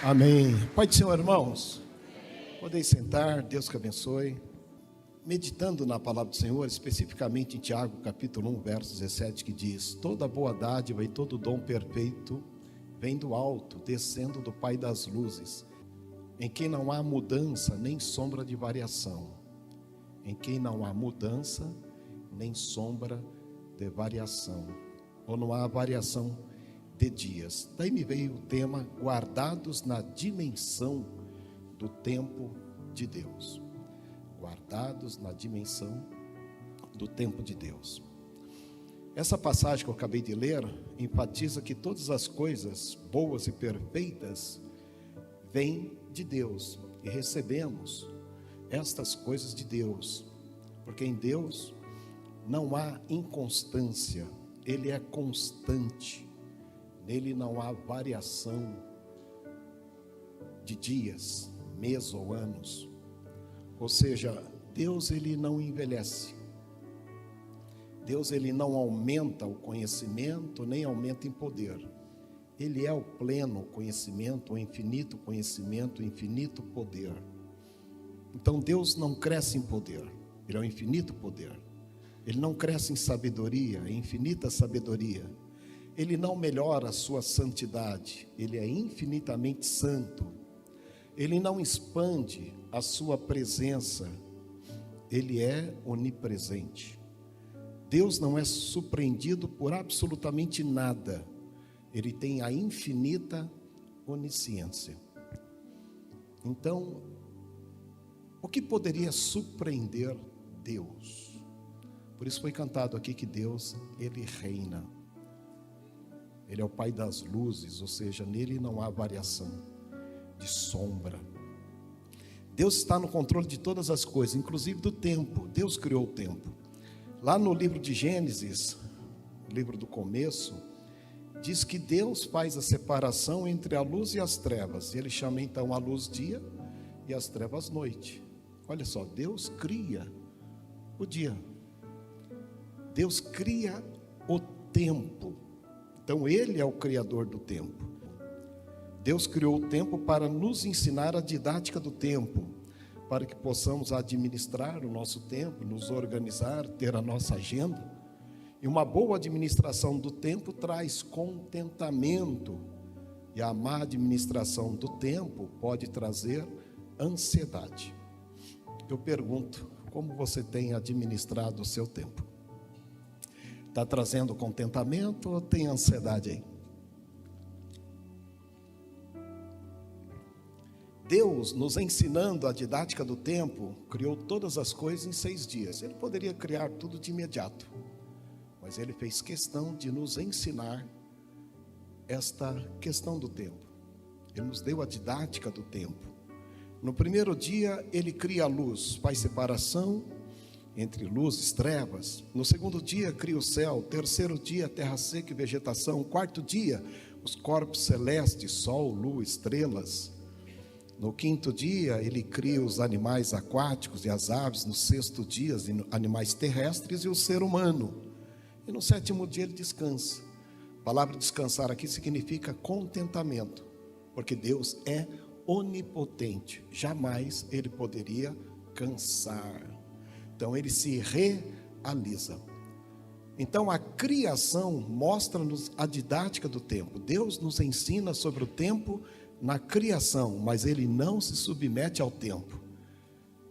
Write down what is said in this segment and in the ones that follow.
Amém. Pai do Senhor, irmãos, podem sentar, Deus que abençoe. Meditando na palavra do Senhor, especificamente em Tiago, capítulo 1, verso 17, que diz: toda boa dádiva e todo dom perfeito vem do alto, descendo do Pai das luzes, em quem não há mudança nem sombra de variação. Em quem não há mudança nem sombra de variação, ou não há variação de dias. Daí me veio o tema: guardados na dimensão do tempo de Deus. Guardados na dimensão do tempo de Deus. Essa passagem que eu acabei de ler enfatiza que todas as coisas boas e perfeitas vêm de Deus, e recebemos estas coisas de Deus, porque em Deus não há inconstância, Ele é constante. Nele não há variação de dias, meses ou anos. Ou seja, Deus ele não envelhece. Deus ele não aumenta o conhecimento, nem aumenta em poder. Ele é o pleno conhecimento, o infinito conhecimento, o infinito poder. Então Deus não cresce em poder, Ele é o infinito poder. Ele não cresce em sabedoria, é infinita sabedoria. Ele não melhora a sua santidade, Ele é infinitamente santo. Ele não expande a sua presença, Ele é onipresente. Deus não é surpreendido por absolutamente nada, Ele tem a infinita onisciência. Então, o que poderia surpreender Deus? Por isso foi cantado aqui que Deus, Ele reina. Ele é o Pai das luzes, ou seja, nele não há variação de sombra. Deus está no controle de todas as coisas, inclusive do tempo. Deus criou o tempo. Lá no livro de Gênesis, livro do começo, diz que Deus faz a separação entre a luz e as trevas. Ele chama então a luz dia e as trevas noite. Olha só, Deus cria o dia. Deus cria o tempo. Então Ele é o criador do tempo. Deus criou o tempo para nos ensinar a didática do tempo, para que possamos administrar o nosso tempo, nos organizar, ter a nossa agenda. E uma boa administração do tempo traz contentamento, e a má administração do tempo pode trazer ansiedade. Eu pergunto, como você tem administrado o seu tempo? Está trazendo contentamento ou tem ansiedade aí? Deus, nos ensinando a didática do tempo, criou todas as coisas em 6 dias. Ele poderia criar tudo de imediato, mas Ele fez questão de nos ensinar esta questão do tempo. Ele nos deu a didática do tempo. No primeiro dia, Ele cria a luz, faz separação entre luzes e trevas. No segundo dia, cria o céu. Terceiro dia, terra seca e vegetação. Quarto dia, os corpos celestes, sol, lua, estrelas. No quinto dia, Ele cria os animais aquáticos e as aves. No sexto dia, os animais terrestres e o ser humano. E no sétimo dia, Ele descansa. A palavra descansar aqui significa contentamento, porque Deus é onipotente. Jamais Ele poderia cansar. Então Ele se realiza. Então a criação mostra-nos a didática do tempo. Deus nos ensina sobre o tempo na criação, mas Ele não se submete ao tempo.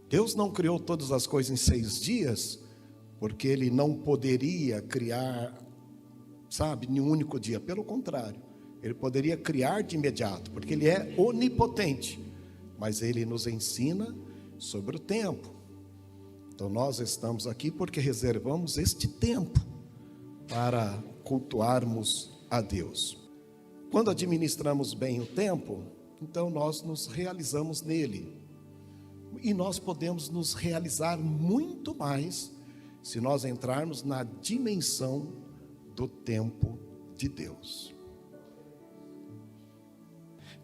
Deus não criou todas as coisas em 6 dias, porque Ele não poderia criar, em um único dia. Pelo contrário, Ele poderia criar de imediato, porque Ele é onipotente. Mas Ele nos ensina sobre o tempo. Então nós estamos aqui porque reservamos este tempo para cultuarmos a Deus. Quando administramos bem o tempo, então nós nos realizamos nele. E nós podemos nos realizar muito mais se nós entrarmos na dimensão do tempo de Deus.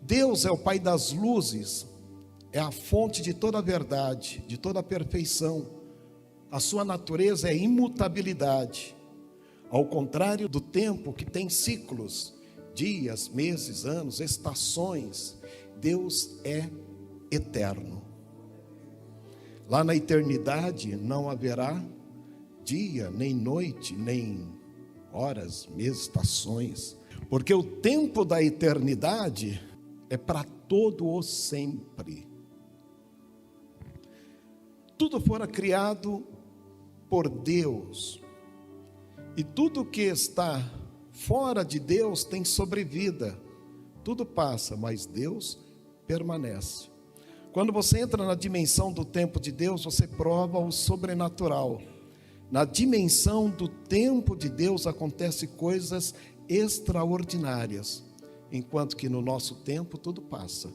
Deus é o Pai das luzes, é a fonte de toda a verdade, de toda a perfeição. A sua natureza é imutabilidade, ao contrário do tempo que tem ciclos dias, meses, anos, estações. Deus é eterno. Lá na eternidade não haverá dia, nem noite, nem horas, meses, estações, porque o tempo da eternidade é para todo o sempre. Tudo fora criado por Deus, e tudo que está fora de Deus tem sobrevida. Tudo passa, mas Deus permanece. Quando você entra na dimensão do tempo de Deus, você prova o sobrenatural. Na dimensão do tempo de Deus acontecem coisas extraordinárias, enquanto que no nosso tempo tudo passa.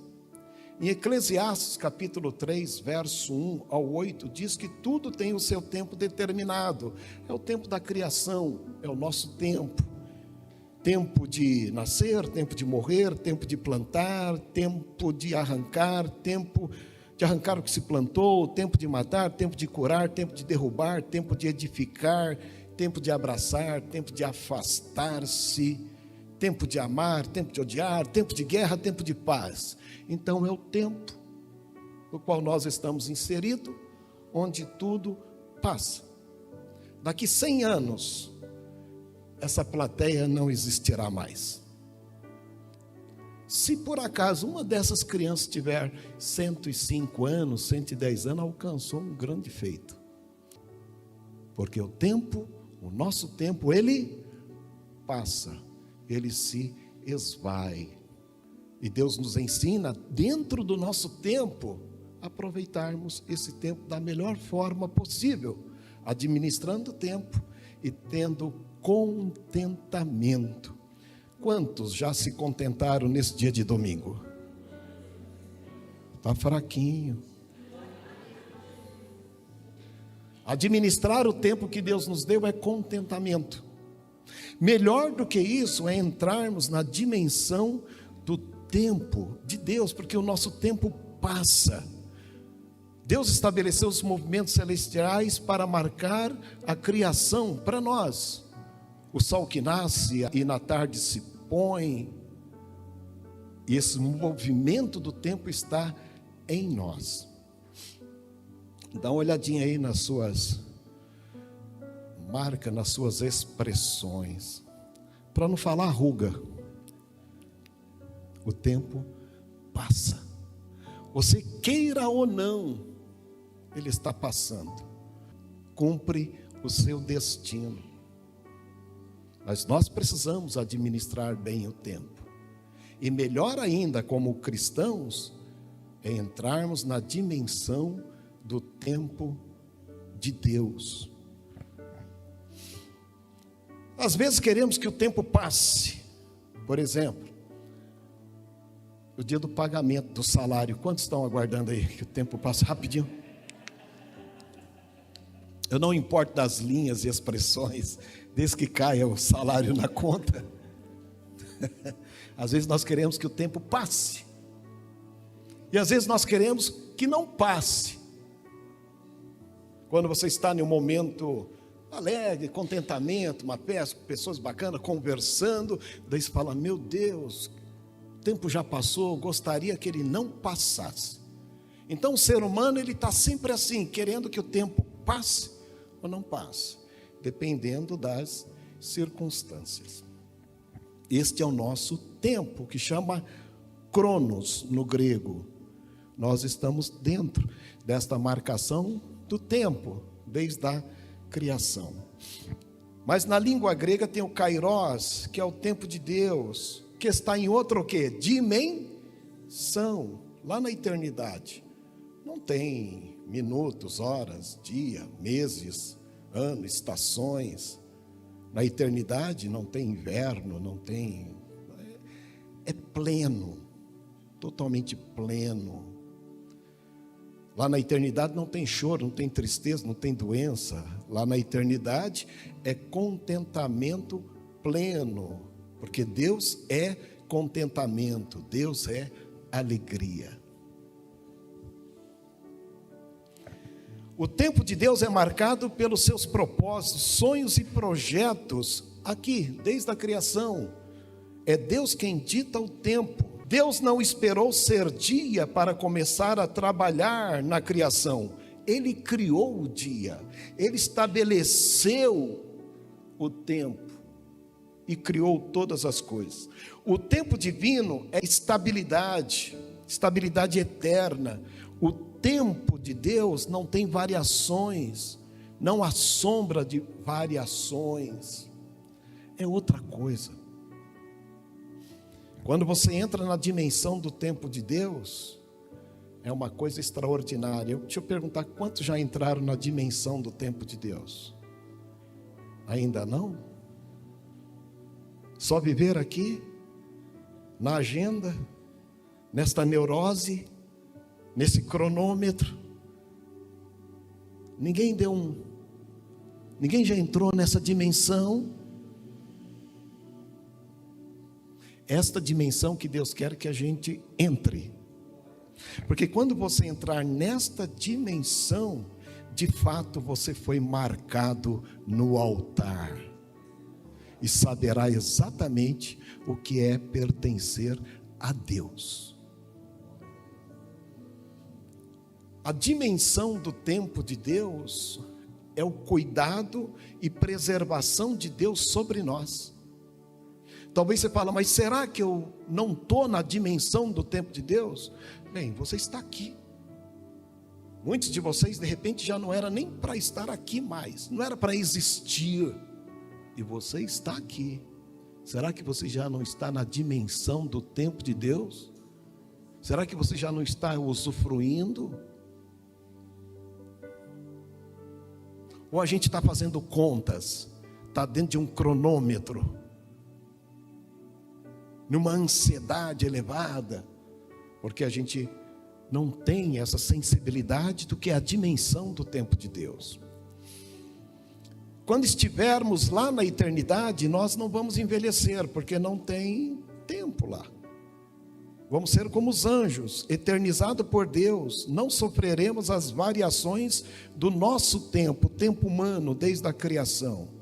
Em Eclesiastes capítulo 3, verso 1 ao 8, diz que tudo tem o seu tempo determinado. É o tempo da criação, é o nosso tempo. Tempo de nascer, tempo de morrer, tempo de plantar, tempo de arrancar o que se plantou, tempo de matar, tempo de curar, tempo de derrubar, tempo de edificar, tempo de abraçar, tempo de afastar-se, tempo de amar, tempo de odiar, tempo de guerra, tempo de paz. Então é o tempo no qual nós estamos inseridos, onde tudo passa. Daqui 100 anos, essa plateia não existirá mais. Se por acaso uma dessas crianças tiver 105 anos, 110 anos, alcançou um grande feito. Porque o tempo, o nosso tempo, ele passa, ele se esvai. E Deus nos ensina, dentro do nosso tempo, aproveitarmos esse tempo da melhor forma possível, administrando o tempo e tendo contentamento. Quantos já se contentaram nesse dia de domingo? Está fraquinho. Administrar o tempo que Deus nos deu é contentamento. Melhor do que isso é entrarmos na dimensão do tempo de Deus, porque o nosso tempo passa. Deus estabeleceu os movimentos celestiais para marcar a criação para nós. O sol que nasce e na tarde se põe, e esse movimento do tempo está em nós. Dá uma olhadinha aí nas suas marcas, nas suas expressões, para não falar ruga. O tempo passa, você queira ou não, ele está passando. Cumpre o seu destino. Mas nós precisamos administrar bem o tempo. E melhor ainda, como cristãos, é entrarmos na dimensão do tempo de Deus. Às vezes queremos que o tempo passe. Por exemplo, o dia do pagamento do salário. Quantos estão aguardando aí que o tempo passe rapidinho? Eu não importo das linhas e expressões, desde que caia o salário na conta. Às vezes nós queremos que o tempo passe, e às vezes nós queremos que não passe. Quando você está em um momento alegre, contentamento, uma festa, pessoas bacanas conversando, daí você fala: meu Deus, o tempo já passou, gostaria que ele não passasse. Então o ser humano, ele está sempre assim, querendo que o tempo passe ou não passe, dependendo das circunstâncias. Este é o nosso tempo, que chama cronos no grego. Nós estamos dentro desta marcação do tempo, desde a criação. Mas na língua grega tem o kairos, que é o tempo de Deus, que está em outra o quê? Dimensão, lá na eternidade. Não tem minutos, horas, dia, meses, anos, estações. Na eternidade não tem inverno, não tem... É pleno, totalmente pleno. Lá na eternidade não tem choro, não tem tristeza, não tem doença. Lá na eternidade é contentamento pleno, porque Deus é contentamento, Deus é alegria. O tempo de Deus é marcado pelos seus propósitos, sonhos e projetos aqui, desde a criação. é Deus quem dita o tempo. Deus não esperou ser dia para começar a trabalhar na criação. Ele criou o dia, Ele estabeleceu o tempo e criou todas as coisas. O tempo divino é estabilidade, estabilidade eterna. O tempo de Deus não tem variações, não há sombra de variações, é outra coisa. Quando você entra na dimensão do tempo de Deus, é uma coisa extraordinária. Deixa eu perguntar, quantos já entraram na dimensão do tempo de Deus? Ainda não? Só viver aqui, na agenda, nesta neurose, nesse cronômetro. Ninguém já entrou nessa dimensão. Esta dimensão que Deus quer que a gente entre. Porque quando você entrar nesta dimensão, de fato você foi marcado no altar. E saberá exatamente o que é pertencer a Deus. A dimensão do tempo de Deus é o cuidado e preservação de Deus sobre nós. Talvez você fale, mas será que eu não estou na dimensão do tempo de Deus? Bem, você está aqui. Muitos de vocês de repente já não era nem para estar aqui mais, não era para existir. E você está aqui. Será que você já não está na dimensão do tempo de Deus? Será que você já não está usufruindo? Ou a gente está fazendo contas, está dentro de um cronômetro, numa ansiedade elevada, porque a gente não tem essa sensibilidade do que é a dimensão do tempo de Deus. Quando estivermos lá na eternidade, nós não vamos envelhecer, porque não tem tempo lá. Vamos ser como os anjos, eternizados por Deus. Não sofreremos as variações do nosso tempo, o tempo humano, desde a criação.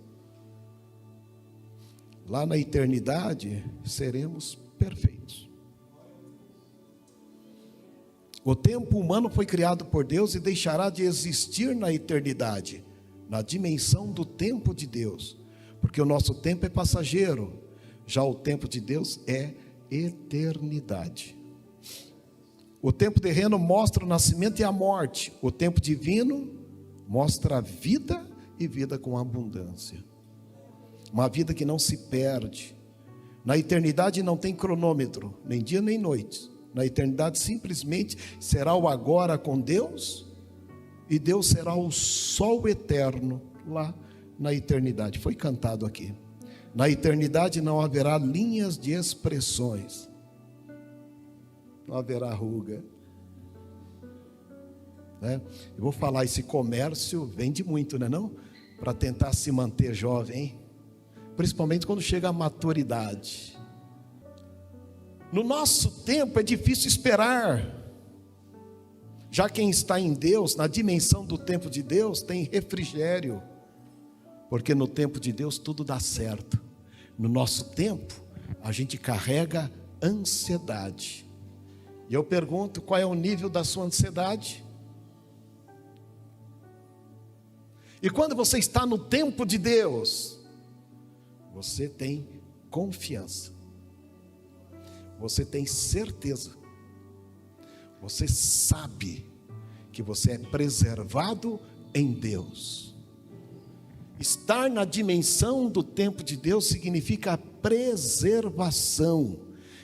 Lá na eternidade, seremos perfeitos. O tempo humano foi criado por Deus e deixará de existir na eternidade, na dimensão do tempo de Deus, porque o nosso tempo é passageiro, já o tempo de Deus é eternidade. O tempo terreno mostra o nascimento e a morte, o tempo divino mostra a vida e vida com abundância, uma vida que não se perde. Na eternidade não tem cronômetro, nem dia nem noite. Na eternidade simplesmente será o agora com Deus, e Deus será o sol eterno lá na eternidade. Foi cantado aqui. Na eternidade não haverá linhas de expressões, não haverá ruga, né? Eu vou falar, esse comércio vende muito, né, não? Para tentar se manter jovem, hein? Principalmente quando chega a maturidade. No nosso tempo é difícil esperar. Já quem está em Deus, na dimensão do tempo de Deus, tem refrigério, porque no tempo de Deus tudo dá certo. No nosso tempo, a gente carrega ansiedade. E eu pergunto, qual é o nível da sua ansiedade? E quando você está no tempo de Deus, você tem confiança, você tem certeza, você sabe que você é preservado em Deus. Estar na dimensão do tempo de Deus significa preservação,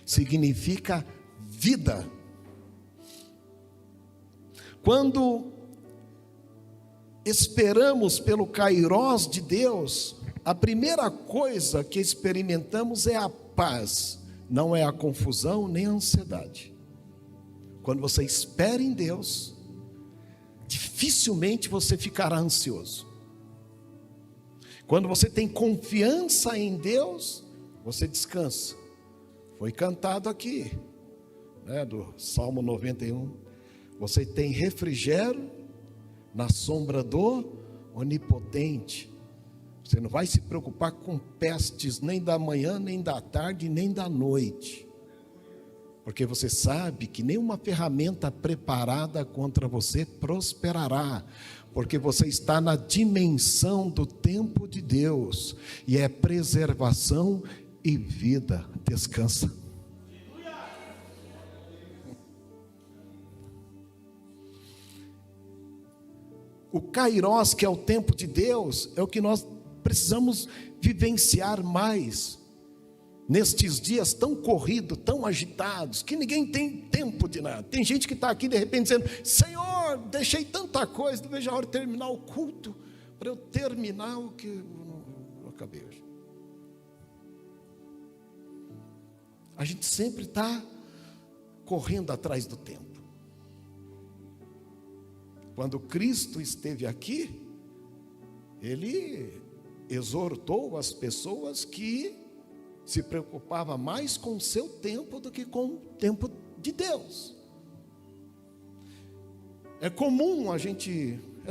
significa vida. Quando esperamos pelo kairós de Deus, a primeira coisa que experimentamos é a paz, não é a confusão nem a ansiedade. Quando você espera em Deus, dificilmente você ficará ansioso. Quando você tem confiança em Deus, você descansa. Foi cantado aqui, né, do Salmo 91. Você tem refrigério na sombra do Onipotente. Você não vai se preocupar com pestes nem da manhã, nem da tarde, nem da noite. Porque você sabe que nenhuma ferramenta preparada contra você prosperará. Porque você está na dimensão do tempo de Deus. E é preservação e vida. Descansa. O Kairos, que é o tempo de Deus, é o que nós precisamos vivenciar mais. Nestes dias tão corridos, tão agitados, que ninguém tem tempo de nada. Tem gente que está aqui de repente dizendo: Senhor, deixei tanta coisa, não vejo a hora de terminar o culto, para eu terminar o que eu não acabei hoje. A gente sempre está correndo atrás do tempo. Quando Cristo esteve aqui, Ele exortou as pessoas que se preocupavam mais com o seu tempo do que com o tempo de Deus. É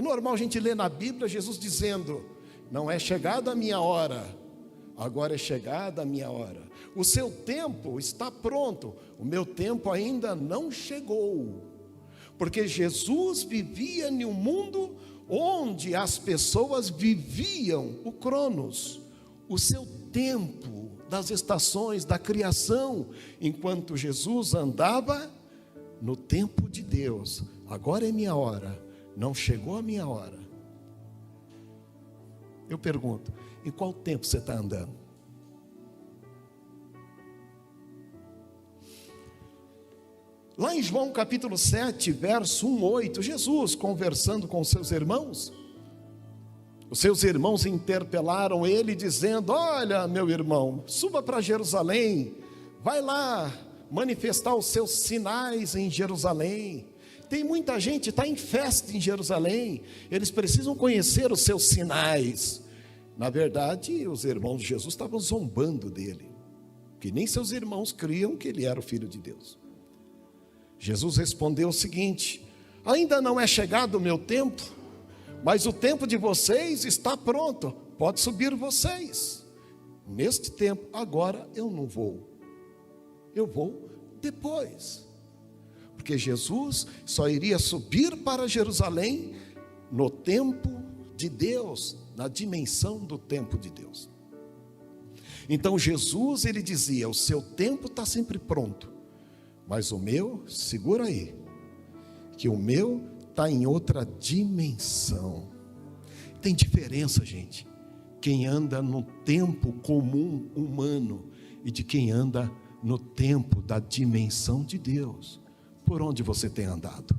normal a gente ler na Bíblia Jesus dizendo: não é chegada a minha hora, agora é chegada a minha hora. O seu tempo está pronto, o meu tempo ainda não chegou. Porque Jesus vivia em um mundo onde as pessoas viviam o Cronos, o seu tempo das estações, da criação, enquanto Jesus andava no tempo de Deus. Agora é minha hora, não chegou a minha hora. Eu pergunto: em qual tempo você está andando? Lá em João capítulo 7, verso 1-8, Jesus conversando com os seus irmãos interpelaram ele dizendo: olha, meu irmão, suba para Jerusalém, vai lá manifestar os seus sinais em Jerusalém. Tem muita gente, está em festa em Jerusalém, eles precisam conhecer os seus sinais. Na verdade, os irmãos de Jesus estavam zombando dele, que nem seus irmãos criam que ele era o Filho de Deus. Jesus respondeu o seguinte: ainda não é chegado o meu tempo, mas o tempo de vocês está pronto, pode subir vocês. Neste tempo, agora eu não vou, eu vou depois. Porque Jesus só iria subir para Jerusalém no tempo de Deus, na dimensão do tempo de Deus. Então Jesus, ele dizia: o seu tempo está sempre pronto, mas o meu, segura aí, que o meu está em outra dimensão. Tem diferença, gente, quem anda no tempo comum humano e de quem anda no tempo da dimensão de Deus. Por onde você tem andado?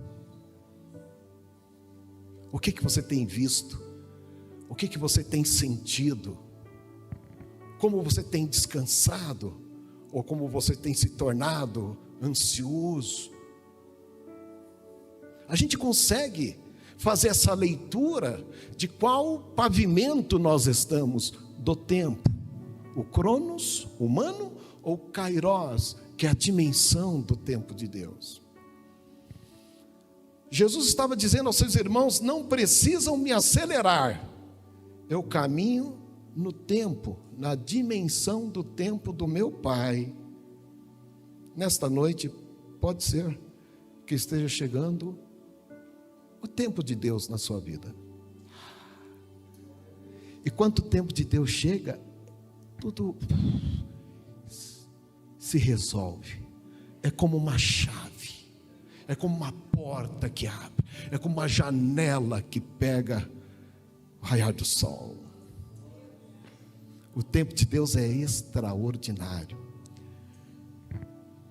O que você tem visto? O que você tem sentido? Como você tem descansado? Ou como você tem se tornado ansioso? A gente consegue fazer essa leitura de qual pavimento nós estamos do tempo: o Cronos humano ou Kairos, que é a dimensão do tempo de Deus. Jesus estava dizendo aos seus irmãos: não precisam me acelerar, eu caminho no tempo, na dimensão do tempo do meu Pai. Nesta noite, pode ser que esteja chegando o tempo de Deus na sua vida. E quando o tempo de Deus chega, tudo se resolve. É como uma chave, é como uma porta que abre, é como uma janela que pega o raiar do sol. O tempo de Deus é extraordinário.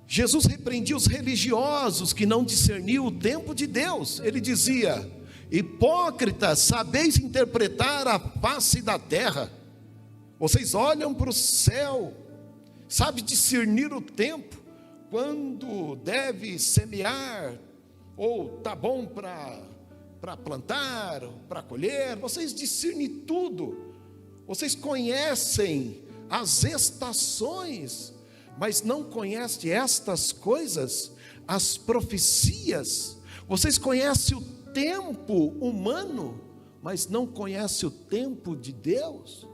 Jesus repreendia os religiosos que não discerniam o tempo de Deus. Ele dizia: hipócritas, sabeis interpretar a face da terra. Vocês olham para o céu, sabem discernir o tempo, quando deve semear, ou está bom para plantar, para colher. Vocês discernem tudo, vocês conhecem as estações, mas não conhecem estas coisas, as profecias. Vocês conhecem o tempo humano, mas não conhecem o tempo de Deus.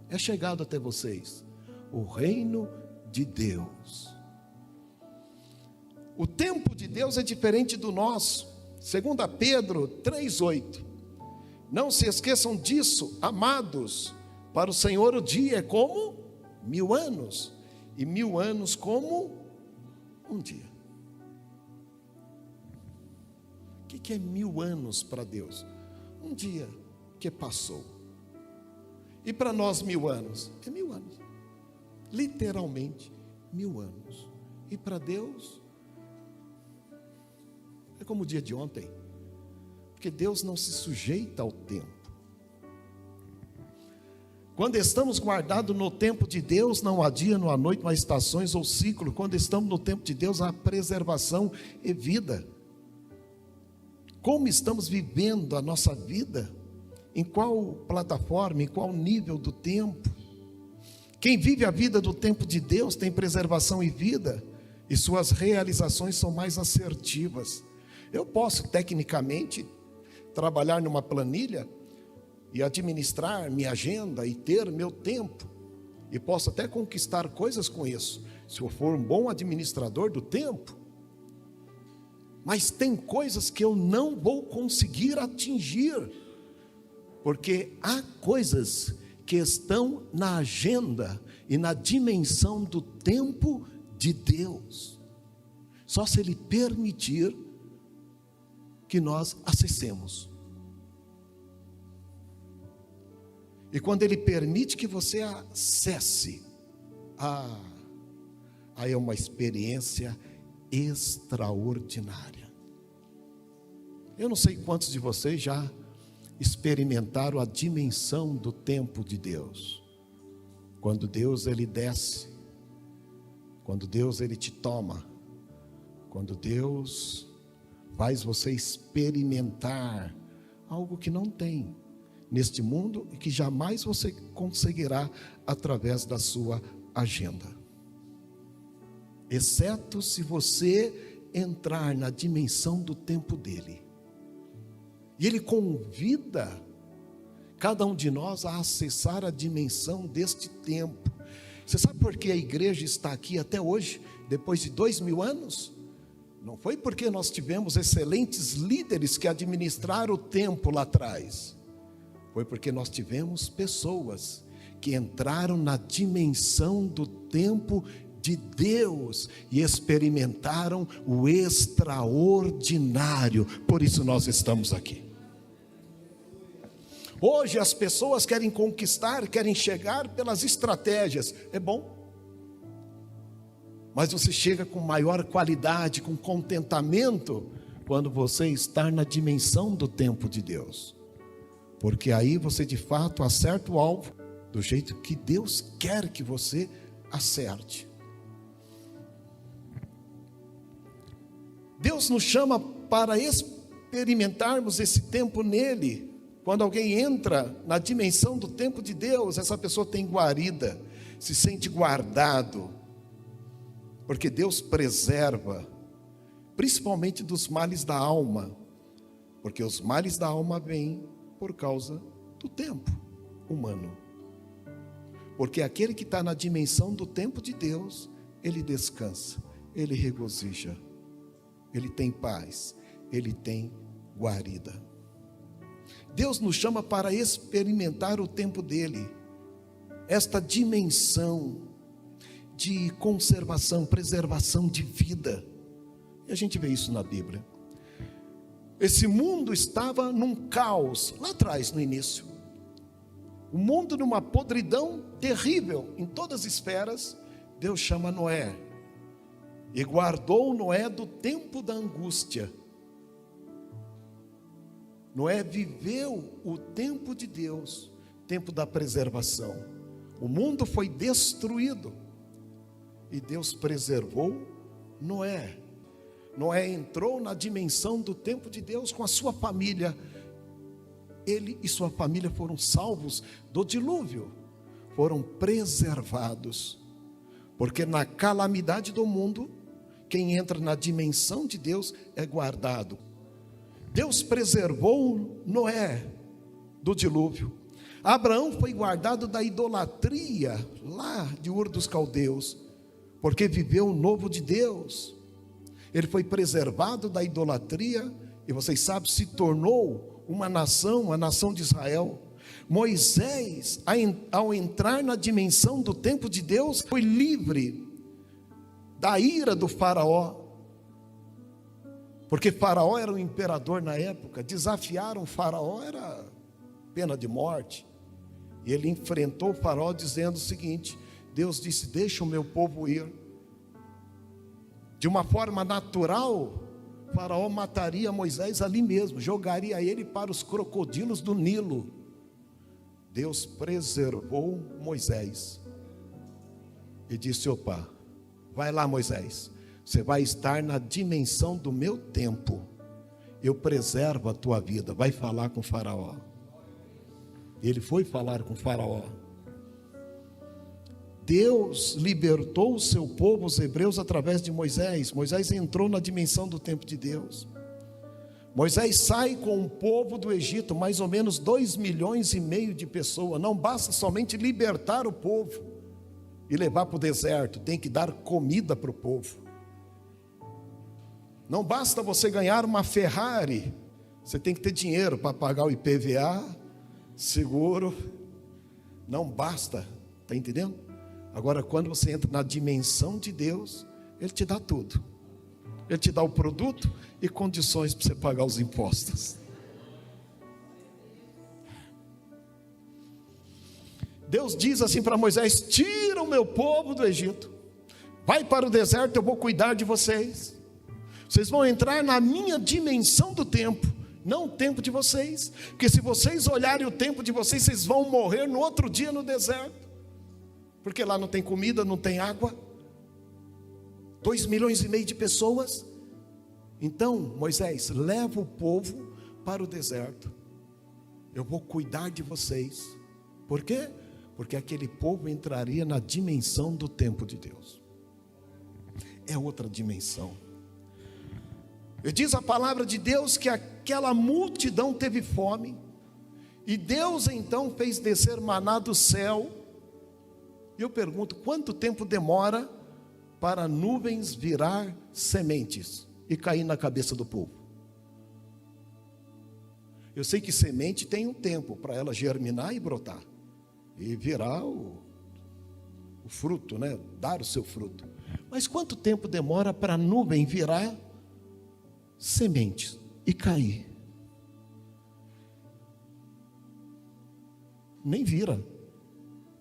é chegado até vocês. O reino de Deus. O tempo de Deus é diferente do nosso. 2 Pedro 3,8. Não se esqueçam disso, amados. Para o Senhor o dia é como 1000 anos, e 1000 anos como um dia. O que é 1000 anos para Deus? Um dia que passou. E para nós 1000 anos? É 1000 anos. Literalmente 1000 anos. E para Deus é como o dia de ontem. Porque Deus não se sujeita ao tempo. Quando estamos guardados no tempo de Deus, não há dia, não há noite, não há estações ou ciclo. Quando estamos no tempo de Deus, há preservação e vida. Como estamos vivendo a nossa vida? Em qual plataforma, em qual nível do tempo? Quem vive a vida do tempo de Deus tem preservação e vida, e suas realizações são mais assertivas. Eu posso, tecnicamente, trabalhar numa planilha e administrar minha agenda e ter meu tempo, e posso até conquistar coisas com isso, se eu for um bom administrador do tempo. Mas tem coisas que eu não vou conseguir atingir, porque há coisas que estão na agenda e na dimensão do tempo de Deus, só se Ele permitir que nós acessemos. E quando Ele permite que você acesse, aí é uma experiência extraordinária. Eu não sei quantos de vocês já experimentaram a dimensão do tempo de Deus. Quando Deus Ele desce, quando Deus Ele te toma, quando Deus faz você experimentar algo que não tem neste mundo e que jamais você conseguirá através da sua agenda, exceto se você entrar na dimensão do tempo dele. E Ele convida cada um de nós a acessar a dimensão deste tempo. Você sabe por que a igreja está aqui até hoje, depois de 2000 anos? Não foi porque nós tivemos excelentes líderes que administraram o tempo lá atrás. Foi porque nós tivemos pessoas que entraram na dimensão do tempo de Deus e experimentaram o extraordinário. Por isso nós estamos aqui. Hoje as pessoas querem conquistar, querem chegar pelas estratégias. É bom, mas você chega com maior qualidade, com contentamento, quando você está na dimensão do tempo de Deus. Porque aí você de fato acerta o alvo do jeito que Deus quer que você acerte. Deus nos chama para experimentarmos esse tempo nele. Quando alguém entra na dimensão do tempo de Deus, essa pessoa tem guarida, se sente guardado, porque Deus preserva, principalmente dos males da alma, porque os males da alma vêm por causa do tempo humano. Porque aquele que está na dimensão do tempo de Deus, ele descansa, ele regozija, ele tem paz, ele tem guarida. Deus nos chama para experimentar o tempo dele, esta dimensão de conservação, preservação de vida. E a gente vê isso na Bíblia. Esse mundo estava num caos, lá atrás, no início. O mundo numa podridão terrível, em todas as esferas. Deus chama Noé, e guardou Noé do tempo da angústia. Noé viveu o tempo de Deus, tempo da preservação. O mundo foi destruído, e Deus preservou Noé. Noé entrou na dimensão do tempo de Deus com a sua família. Ele e sua família foram salvos do dilúvio, foram preservados, porque na calamidade do mundo, quem entra na dimensão de Deus é guardado. Deus preservou Noé do dilúvio. Abraão foi guardado da idolatria lá de Ur dos Caldeus, porque viveu o novo de Deus. Ele foi preservado da idolatria e vocês sabem, se tornou uma nação, a nação de Israel. Moisés, ao entrar na dimensão do tempo de Deus, foi livre da ira do faraó, porque faraó era o imperador na época. Desafiaram o faraó, era pena de morte. E ele enfrentou o faraó dizendo o seguinte: Deus disse, deixa o meu povo ir. De uma forma natural, o faraó mataria Moisés ali mesmo, jogaria ele para os crocodilos do Nilo. Deus preservou Moisés e disse: opa, vai lá, Moisés, você vai estar na dimensão do meu tempo, eu preservo a tua vida, vai falar com o faraó. Ele foi falar com o faraó. Deus libertou o seu povo, os hebreus, através de Moisés. Moisés entrou na dimensão do tempo de Deus. Moisés sai com o povo do Egito, mais ou menos 2,5 milhões de pessoas. Não basta somente libertar o povo e levar para o deserto, tem que dar comida para o povo. Não basta você ganhar uma Ferrari, você tem que ter dinheiro para pagar o IPVA, seguro. Não basta, está entendendo? Agora, quando você entra na dimensão de Deus, Ele te dá tudo. Ele te dá o produto e condições para você pagar os impostos. Deus diz assim para Moisés: tira o meu povo do Egito, vai para o deserto, eu vou cuidar de vocês. Vocês vão entrar na minha dimensão do tempo, não o tempo de vocês, porque se vocês olharem o tempo de vocês, vocês vão morrer no outro dia no deserto, porque lá não tem comida, não tem água. 2,5 milhões de pessoas. Então, Moisés, leva o povo para o deserto, eu vou cuidar de vocês. Por quê? Porque aquele povo entraria na dimensão do tempo de Deus. É outra dimensão. E diz a palavra de Deus que aquela multidão teve fome, e Deus então fez descer maná do céu. E eu pergunto, quanto tempo demora para nuvens virar sementes e cair na cabeça do povo? Eu sei que semente tem um tempo para ela germinar e brotar e virar o fruto, né? Dar o seu fruto. Mas quanto tempo demora para a nuvem virar sementes e cair? Nem vira.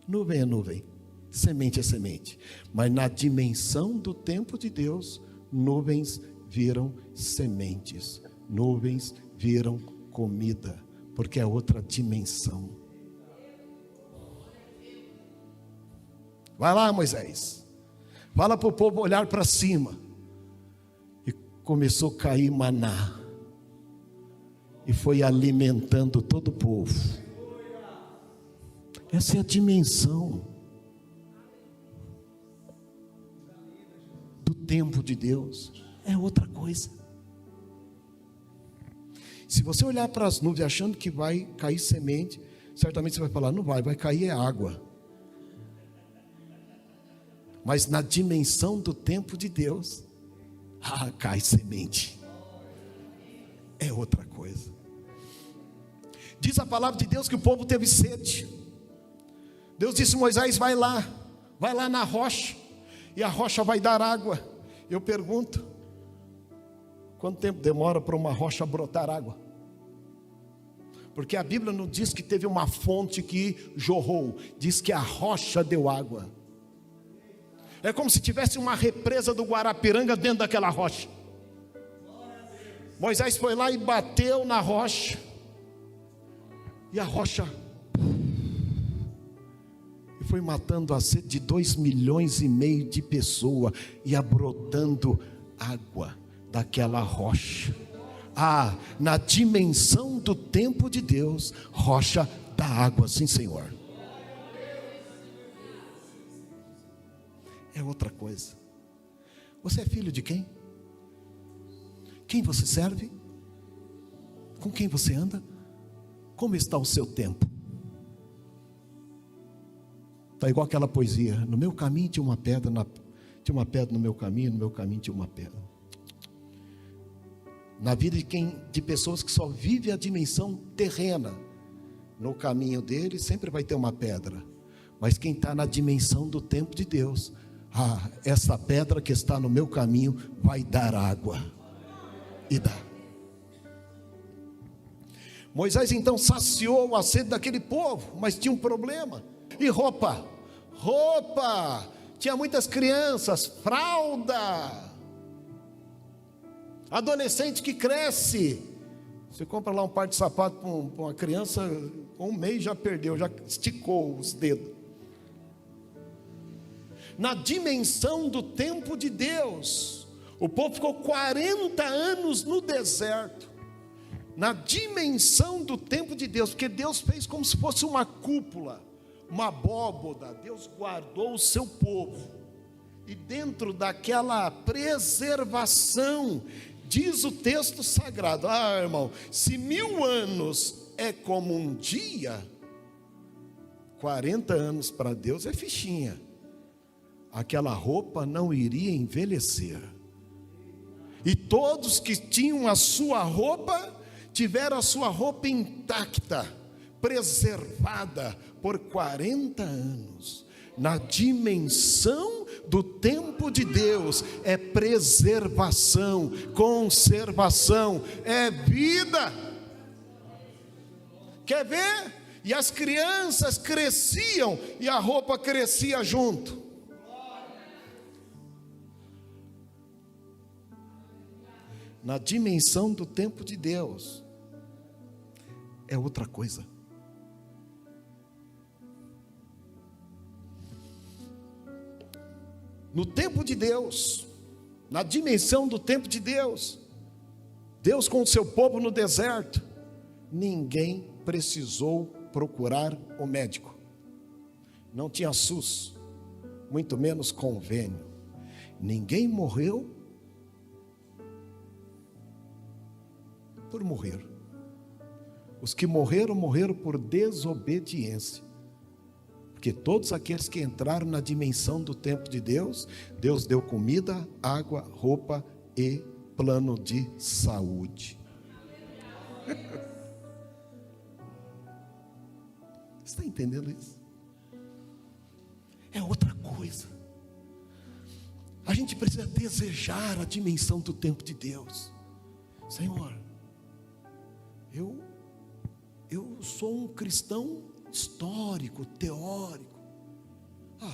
Nuvem é nuvem, semente é semente. Mas na dimensão do tempo de Deus, nuvens viram sementes, nuvens viram comida, porque é outra dimensão. Vai lá, Moisés, fala para o povo olhar para cima. E começou a cair maná, e foi alimentando todo o povo. Essa é a dimensão do tempo de Deus. É outra coisa. Se você olhar para as nuvens achando que vai cair semente, certamente você vai falar: não vai cair é água. Mas na dimensão do tempo de Deus, cai semente. É outra coisa. Diz a palavra de Deus que o povo teve sede. Deus disse: Moisés, vai lá na rocha, e a rocha vai dar água. Eu pergunto, quanto tempo demora para uma rocha brotar água? Porque a Bíblia não diz que teve uma fonte que jorrou, diz que a rocha deu água. É como se tivesse uma represa do Guarapiranga dentro daquela rocha. Moisés foi lá e bateu na rocha, e a rocha foi matando a sede de 2,5 milhões de pessoas, ia brotando água daquela rocha. Na dimensão do tempo de Deus, rocha dá água, sim, Senhor. É outra coisa. Você é filho de quem? Quem você serve? Com quem você anda? Como está o seu tempo? Está igual aquela poesia: no meu caminho tinha uma pedra, tinha uma pedra no meu caminho tinha uma pedra. Na vida de pessoas que só vivem a dimensão terrena, no caminho deles sempre vai ter uma pedra. Mas quem está na dimensão do tempo de Deus, essa pedra que está no meu caminho vai dar água. E dá. Moisés então saciou a sede daquele povo, mas tinha um problema. E roupa, tinha muitas crianças, fralda, adolescente que cresce. Você compra lá um par de sapato para uma criança, com um mês já perdeu, já esticou os dedos. Na dimensão do tempo de Deus, o povo ficou 40 anos no deserto. Na dimensão do tempo de Deus, porque Deus fez como se fosse uma cúpula, uma abóboda. Deus guardou o seu povo, e dentro daquela preservação, diz o texto sagrado: irmão, se 1000 anos é como um dia, 40 anos para Deus é fichinha. Aquela roupa não iria envelhecer, e todos que tinham a sua roupa, tiveram a sua roupa intacta, preservada por 40 anos. Na dimensão do tempo de Deus, é preservação, conservação, é vida. Quer ver? E as crianças cresciam, e a roupa crescia junto. Na dimensão do tempo de Deus, é outra coisa. No tempo de Deus, na dimensão do tempo de Deus, Deus com o seu povo no deserto, ninguém precisou procurar o médico. Não tinha SUS, muito menos convênio. Ninguém morreu por morrer. Os que morreram, morreram por desobediência. Porque todos aqueles que entraram na dimensão do tempo de Deus, Deus deu comida, água, roupa e plano de saúde. Você está entendendo isso? É outra coisa. A gente precisa desejar a dimensão do tempo de Deus. Senhor, eu sou um cristão histórico, teórico.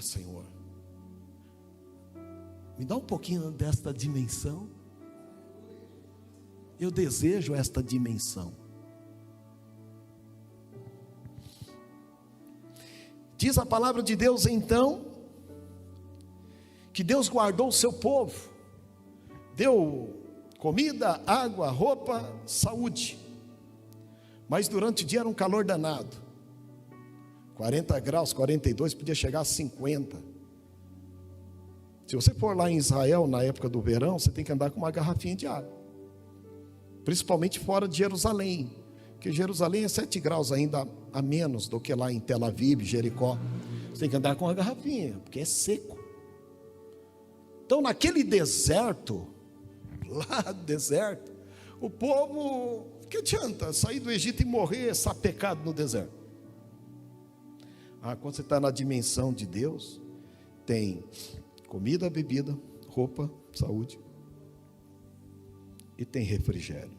Senhor, me dá um pouquinho desta dimensão. Eu desejo esta dimensão. Diz a palavra de Deus então, que Deus guardou o seu povo, deu comida, água, roupa, saúde. Mas durante o dia era um calor danado, 40 graus, 42, podia chegar a 50. Se você for lá em Israel, na época do verão, você tem que andar com uma garrafinha de água, principalmente fora de Jerusalém, porque Jerusalém é 7 graus ainda a menos do que lá em Tel Aviv, Jericó. Você tem que andar com uma garrafinha, porque é seco. Então naquele deserto, lá no deserto, o povo, que adianta sair do Egito e morrer sapecado no deserto? Quando você está na dimensão de Deus, tem comida, bebida, roupa, saúde, e tem refrigério.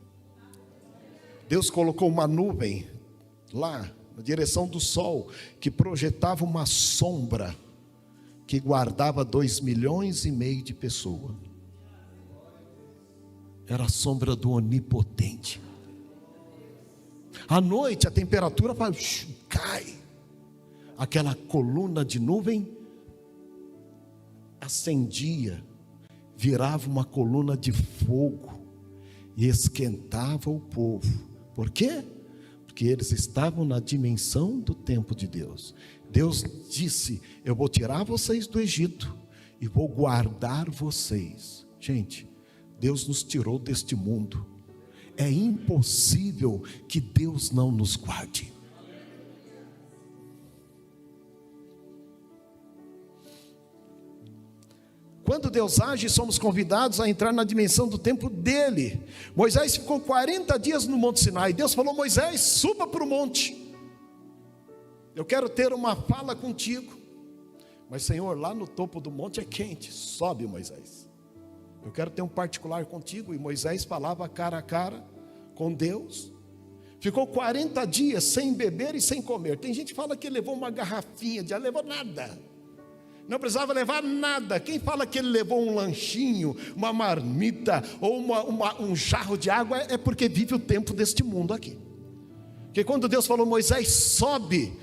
Deus colocou uma nuvem lá, na direção do sol, que projetava uma sombra, que guardava 2,5 milhões de pessoas. Era a sombra do onipotente. À noite a temperatura cai. Aquela coluna de nuvem acendia, virava uma coluna de fogo e esquentava o povo. Por quê? Porque eles estavam na dimensão do tempo de Deus. Deus disse: eu vou tirar vocês do Egito e vou guardar vocês. Gente, Deus nos tirou deste mundo. É impossível que Deus não nos guarde. Quando Deus age, somos convidados a entrar na dimensão do tempo dele. Moisés ficou 40 dias no Monte Sinai. Deus falou: Moisés, suba para o monte. Eu quero ter uma fala contigo. Mas Senhor, lá no topo do monte é quente. Sobe, Moisés. Eu quero ter um particular contigo. E Moisés falava cara a cara com Deus. Ficou 40 dias sem beber e sem comer. Tem gente que fala que ele levou uma garrafinha de água, levou nada. Não precisava levar nada. Quem fala que ele levou um lanchinho, uma marmita ou um jarro de água é porque vive o tempo deste mundo aqui. Porque quando Deus falou: Moisés sobe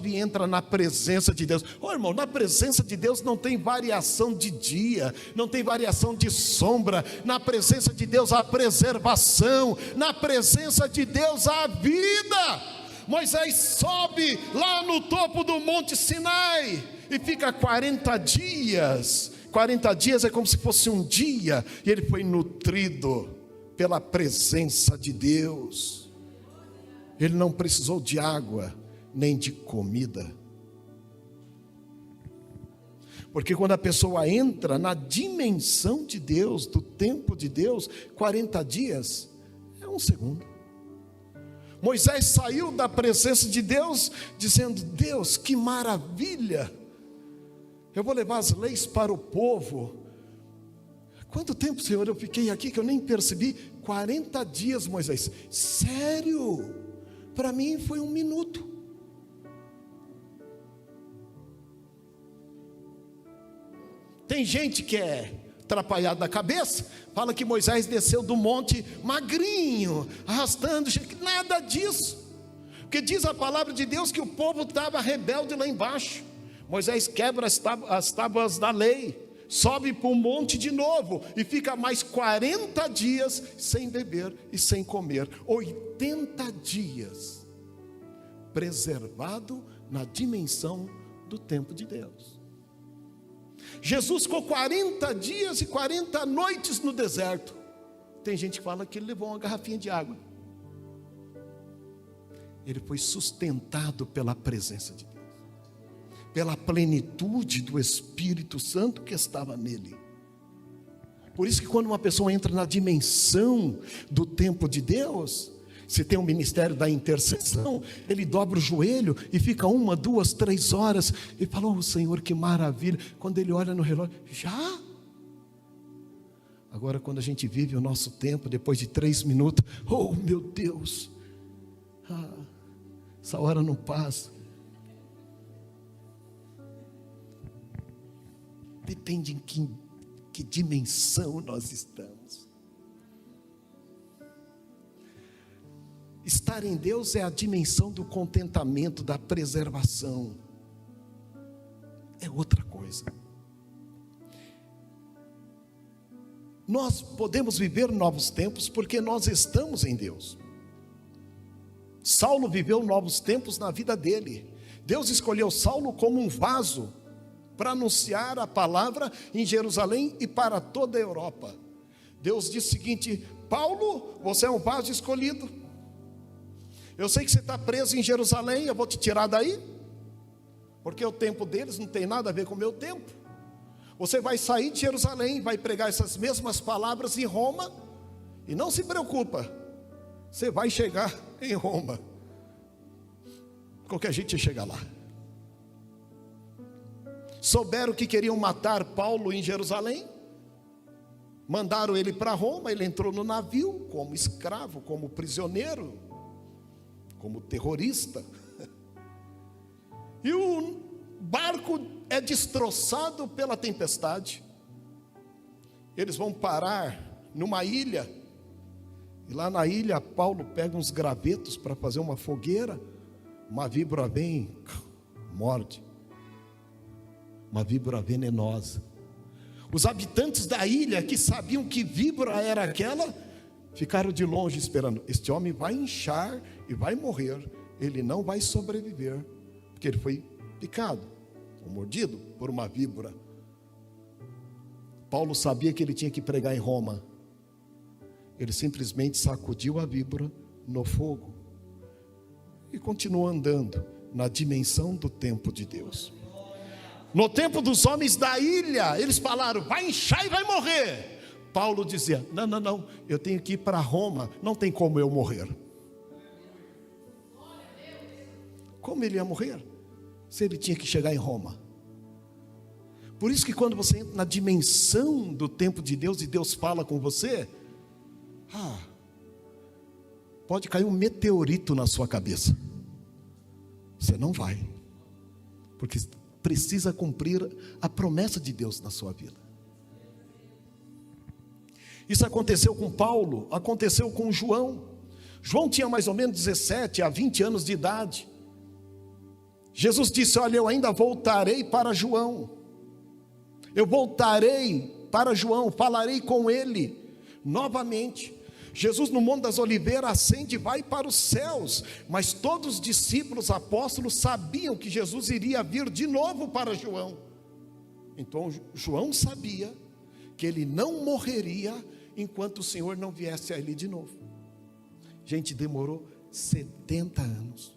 e entra na presença de Deus. Irmão, na presença de Deus não tem variação de dia, não tem variação de sombra. Na presença de Deus há preservação, na presença de Deus há vida. Moisés sobe lá no topo do Monte Sinai e fica 40 dias. 40 dias é como se fosse um dia. E ele foi nutrido pela presença de Deus. Ele não precisou de água, nem de comida. Porque quando a pessoa entra na dimensão de Deus, do tempo de Deus, 40 dias é um segundo. Moisés saiu da presença de Deus dizendo: Deus, que maravilha, eu vou levar as leis para o povo. Quanto tempo, Senhor, eu fiquei aqui que eu nem percebi? 40 dias, Moisés. Sério? Para mim foi 1 minuto. Tem gente que é atrapalhado da cabeça, fala que Moisés desceu do monte magrinho, arrastando, nada disso, porque diz a palavra de Deus que o povo estava rebelde lá embaixo. Moisés quebra as tábuas da lei, sobe para o monte de novo e fica mais 40 dias sem beber e sem comer, 80 dias preservado na dimensão do tempo de Deus. Jesus ficou 40 dias e 40 noites no deserto. Tem gente que fala que ele levou uma garrafinha de água. Ele foi sustentado pela presença de Deus, pela plenitude do Espírito Santo que estava nele. Por isso que quando uma pessoa entra na dimensão do tempo de Deus, se tem um ministério da intercessão, ele dobra o joelho e fica 1, 2, 3 horas e fala: oh Senhor, que maravilha. Quando ele olha no relógio, já? Agora quando a gente vive o nosso tempo, depois de 3 minutos, oh meu Deus, essa hora não passa. Depende em que dimensão nós estamos. Estar em Deus é a dimensão do contentamento, da preservação. É outra coisa. Nós podemos viver novos tempos porque nós estamos em Deus. Saulo viveu novos tempos na vida dele. Deus escolheu Saulo como um vaso para anunciar a palavra em Jerusalém e para toda a Europa. Deus disse o seguinte: Paulo, você é um vaso escolhido. Eu sei que você está preso em Jerusalém, eu vou te tirar daí, porque o tempo deles não tem nada a ver com o meu tempo. Você vai sair de Jerusalém, vai pregar essas mesmas palavras em Roma, e não se preocupa, você vai chegar em Roma. Qualquer gente ia chegar lá. Souberam que queriam matar Paulo em Jerusalém, mandaram ele para Roma. Ele entrou no navio como escravo, como prisioneiro, como terrorista, e o barco é destroçado pela tempestade. Eles vão parar numa ilha, e lá na ilha Paulo pega uns gravetos para fazer uma fogueira. Uma víbora vem, morde, uma víbora venenosa. Os habitantes da ilha, que sabiam que víbora era aquela, ficaram de longe esperando. Este homem vai inchar e vai morrer, ele não vai sobreviver, porque ele foi picado, ou mordido por uma víbora. Paulo sabia que ele tinha que pregar em Roma. Ele simplesmente sacudiu a víbora no fogo e continuou andando na dimensão do tempo de Deus. No tempo dos homens da ilha, eles falaram: vai inchar e vai morrer. Paulo dizia: não, eu tenho que ir para Roma, não tem como eu morrer. Como ele ia morrer? Se ele tinha que chegar em Roma. Por isso que quando você entra na dimensão do tempo de Deus e Deus fala com você, pode cair um meteorito na sua cabeça. Você não vai, porque precisa cumprir a promessa de Deus na sua vida. Isso aconteceu com Paulo, aconteceu com João. João tinha mais ou menos 17 a 20 anos de idade. Jesus disse: olha, eu ainda voltarei para João. Eu voltarei para João, falarei com ele novamente. Jesus no Monte das Oliveiras ascende e vai para os céus, mas todos os discípulos, apóstolos sabiam que Jesus iria vir de novo para João. Então João sabia que ele não morreria enquanto o Senhor não viesse a ele de novo. Gente, demorou 70 anos.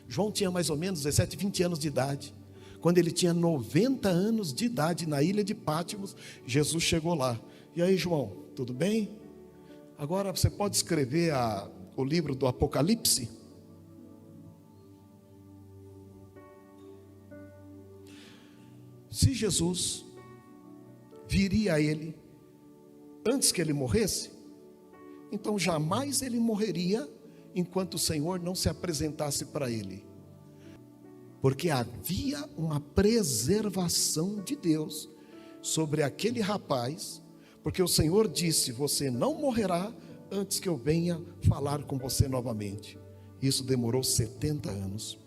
João tinha mais ou menos 17, 20 anos de idade. Quando ele tinha 90 anos de idade, na ilha de Pátimos, Jesus chegou lá. E aí, João, tudo bem? Agora você pode escrever o livro do Apocalipse? Se Jesus viria a ele antes que ele morresse, então jamais ele morreria enquanto o Senhor não se apresentasse para ele. Porque havia uma preservação de Deus sobre aquele rapaz, porque o Senhor disse: você não morrerá antes que eu venha falar com você novamente. Isso demorou 70 anos.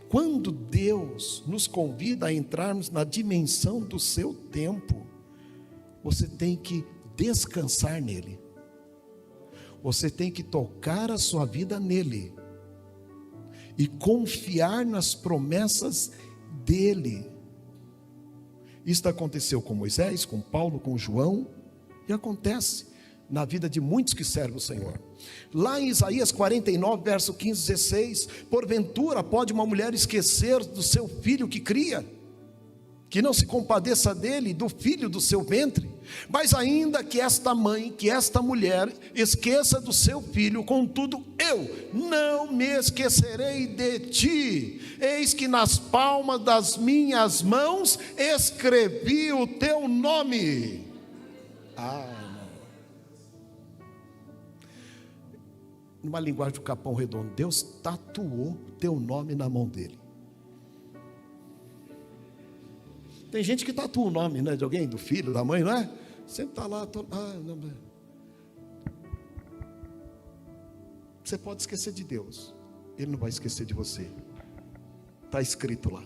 Quando Deus nos convida a entrarmos na dimensão do seu tempo, você tem que descansar nele. Você tem que tocar a sua vida nele e confiar nas promessas dele. Isso aconteceu com Moisés, com Paulo, com João, e acontece na vida de muitos que servem o Senhor. Lá em Isaías 49, verso 15, 16: porventura pode uma mulher esquecer do seu filho que cria, que não se compadeça dele, do filho do seu ventre? Mas ainda que esta mãe, que esta mulher esqueça do seu filho, contudo eu não me esquecerei de ti. Eis que nas palmas das minhas mãos escrevi o teu nome. Numa linguagem do Capão Redondo, Deus tatuou o teu nome na mão dele. Tem gente que tatua o nome, né, de alguém, do filho, da mãe, não é? Sempre está lá. Não. Você pode esquecer de Deus, Ele não vai esquecer de você. Está escrito lá.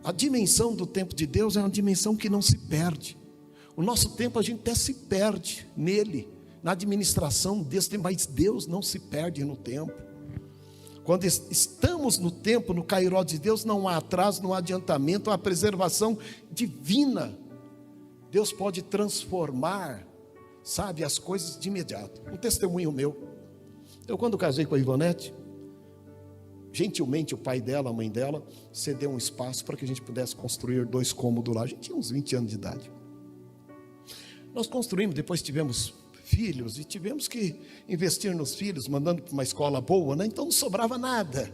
A dimensão do tempo de Deus é uma dimensão que não se perde. O nosso tempo a gente até se perde nele, na administração desse tempo, mas Deus não se perde no tempo. Quando estamos no tempo, no Cairó de Deus, não há atraso, não há adiantamento, há preservação divina. Deus pode transformar, sabe, as coisas de imediato. Um testemunho meu: eu quando casei com a Ivonete, gentilmente o pai dela, a mãe dela, cedeu um espaço para que a gente pudesse construir 2 cômodos lá. A gente tinha uns 20 anos de idade. Nós construímos, depois tivemos filhos e tivemos que investir nos filhos, mandando para uma escola boa, né? Então não sobrava nada,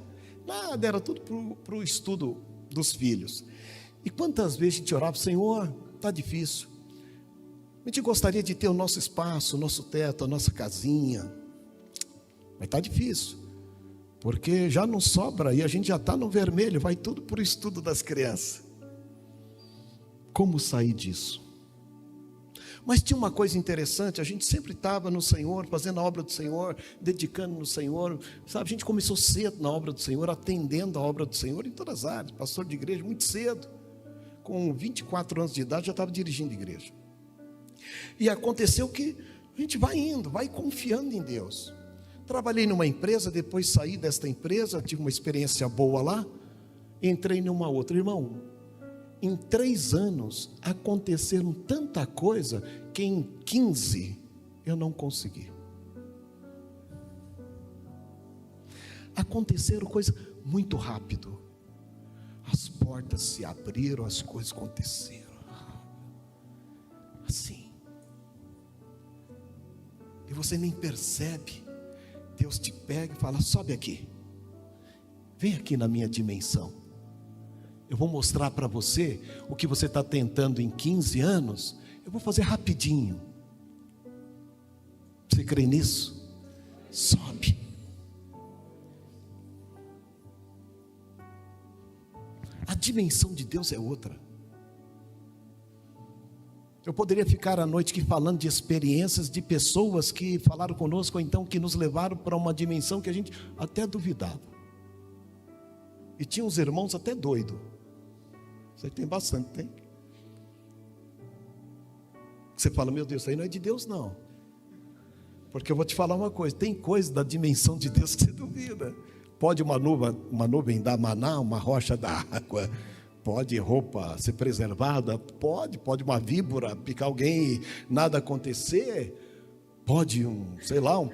era tudo para o estudo dos filhos. E quantas vezes a gente orava: Senhor, está difícil, a gente gostaria de ter o nosso espaço, o nosso teto, a nossa casinha, mas está difícil, porque já não sobra e a gente já está no vermelho, vai tudo para o estudo das crianças. Como sair disso? Mas tinha uma coisa interessante: a gente sempre estava no Senhor, fazendo a obra do Senhor, dedicando no Senhor, sabe? A gente começou cedo na obra do Senhor, atendendo a obra do Senhor em todas as áreas. Pastor de igreja muito cedo, com 24 anos de idade já estava dirigindo igreja. E aconteceu que a gente vai indo, vai confiando em Deus. Trabalhei numa empresa, depois saí desta empresa, tive uma experiência boa lá, entrei numa outra. Irmão, em 3 anos aconteceram tanta coisa que em 15 eu não consegui. Aconteceram coisas muito rápido. As portas se abriram, as coisas aconteceram. Assim. E você nem percebe. Deus te pega e fala: sobe aqui. Vem aqui na minha dimensão. Eu vou mostrar para você o que você está tentando em 15 anos. Eu vou fazer rapidinho. Você crê nisso? Sobe. A dimensão de Deus é outra. Eu poderia ficar a noite aqui falando de experiências de pessoas que falaram conosco, ou então que nos levaram para uma dimensão que a gente até duvidava. E tinha uns irmãos até doidos. Você tem bastante, tem? Você fala: meu Deus, isso aí não é de Deus não. Porque eu vou te falar uma coisa: tem coisa da dimensão de Deus que você duvida. Pode uma nuvem dar maná, uma rocha dar água. Pode roupa ser preservada. Pode uma víbora picar alguém e nada acontecer. Pode um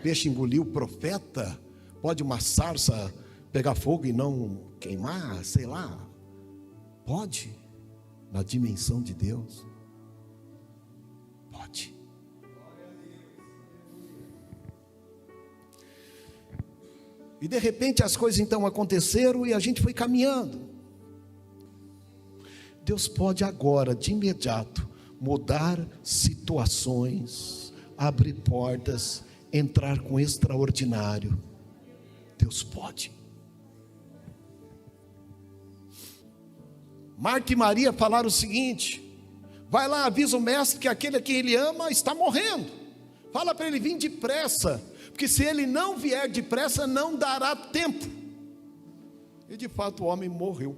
peixe engolir o profeta. Pode uma sarça pegar fogo e não queimar, sei lá. Pode, na dimensão de Deus. Pode. E de repente as coisas então aconteceram e a gente foi caminhando. Deus pode agora, de imediato, mudar situações, abrir portas, entrar com extraordinário. Deus pode. Marta e Maria falaram o seguinte: vai lá, avisa o mestre que aquele a quem ele ama está morrendo. Fala para ele vir depressa, porque se ele não vier depressa, não dará tempo. E de fato o homem morreu.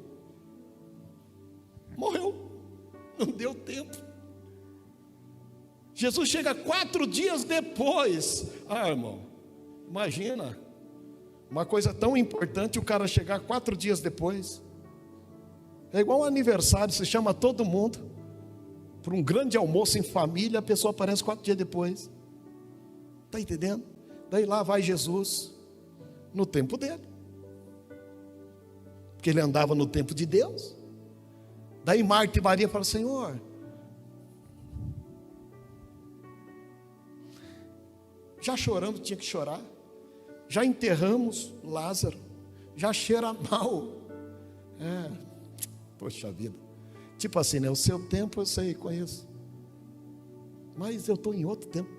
Não deu tempo. Jesus chega 4 dias depois. Irmão, imagina, uma coisa tão importante, o cara chegar 4 dias depois. É igual um aniversário, você chama todo mundo para um grande almoço em família, a pessoa aparece 4 dias depois. Está entendendo? Daí lá vai Jesus, no tempo dele, porque ele andava no tempo de Deus. Daí Marta e Maria falam: Senhor, já choramos, tinha que chorar. Já enterramos Lázaro, já cheira mal. Poxa vida. Tipo assim, né? O seu tempo eu sei, conheço, mas eu estou em outro tempo.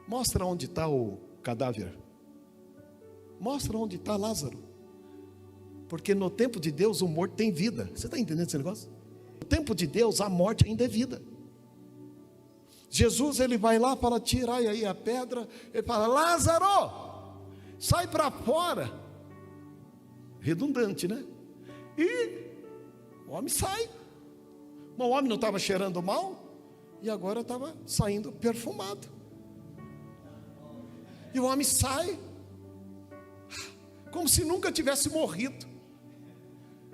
Mostra onde está o cadáver. Mostra onde está Lázaro. Porque no tempo de Deus o morto tem vida. Você está entendendo esse negócio? No tempo de Deus a morte ainda é vida. Jesus, ele vai lá, fala: tirai aí a pedra. Ele fala: Lázaro, sai para fora. Redundante, né? E o homem sai. Mas o homem não estava cheirando mal, e agora estava saindo perfumado. E o homem sai como se nunca tivesse morrido.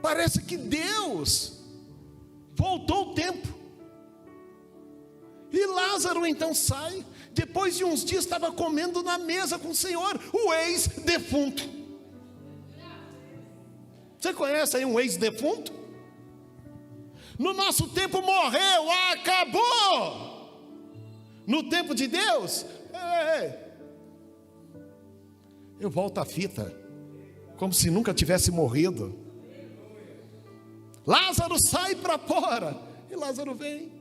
Parece que Deus voltou o tempo. E Lázaro então sai. Depois de uns dias estava comendo na mesa com o Senhor, o ex-defunto. Você conhece aí um ex-defunto? No nosso tempo morreu, acabou. No tempo de Deus, eu volto a fita, como se nunca tivesse morrido. Lázaro, sai para fora. E Lázaro vem,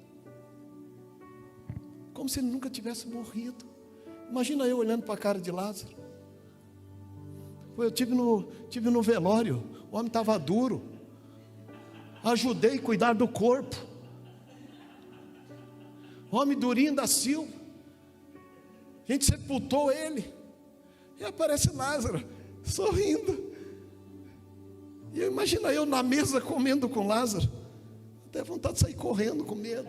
como se ele nunca tivesse morrido. Imagina eu olhando para a cara de Lázaro. Eu tive no velório, o homem estava duro. Ajudei a cuidar do corpo. Homem durinho da Silva. A gente sepultou ele. E aparece Lázaro, sorrindo. E imagina eu na mesa comendo com Lázaro. Até vontade de sair correndo com medo.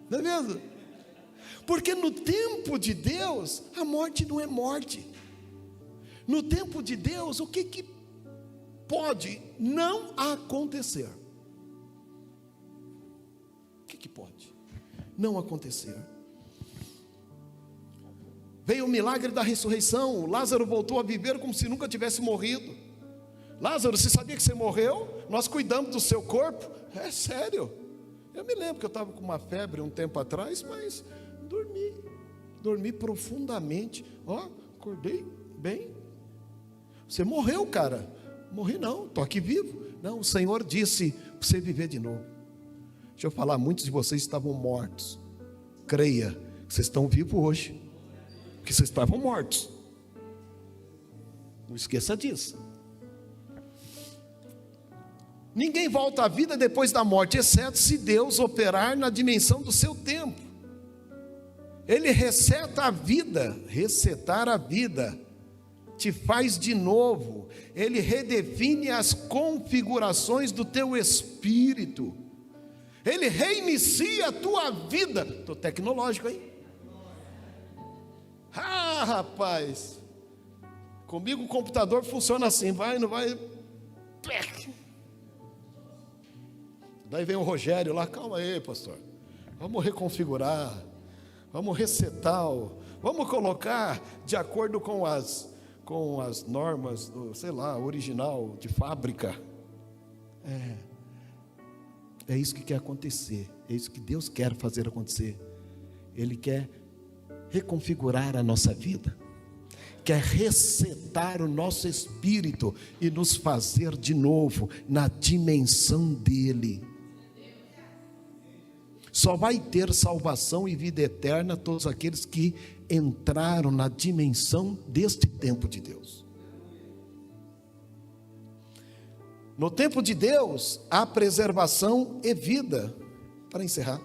Não é mesmo? Porque no tempo de Deus, a morte não é morte. No tempo de Deus, o que pode não acontecer? O que pode não acontecer? Veio o milagre da ressurreição. Lázaro voltou a viver como se nunca tivesse morrido. Lázaro, você sabia que você morreu? Nós cuidamos do seu corpo. É sério. Eu me lembro que eu estava com uma febre um tempo atrás, mas dormi profundamente. Acordei bem. Você morreu, cara. Morri não, estou aqui vivo. Não, o Senhor disse para você viver de novo. Deixa eu falar, muitos de vocês estavam mortos. Creia que vocês estão vivos hoje, porque vocês estavam mortos. Não esqueça disso. Ninguém volta à vida depois da morte, exceto se Deus operar na dimensão do seu tempo. Ele reseta a vida, resetar a vida, te faz de novo. Ele redefine as configurações do teu espírito. Ele reinicia a tua vida. Estou tecnológico, hein? Rapaz, comigo o computador funciona assim, vai, não vai. Daí vem o Rogério lá, calma aí, pastor. Vamos reconfigurar, vamos resetar, vamos colocar de acordo com as normas do, original, de fábrica. É isso que quer acontecer, é isso que Deus quer fazer acontecer. Ele quer reconfigurar a nossa vida, quer resetar o nosso espírito e nos fazer de novo na dimensão dele. Só vai ter salvação e vida eterna todos aqueles que entraram na dimensão deste tempo de Deus. No tempo de Deus há preservação e vida. Para encerrar,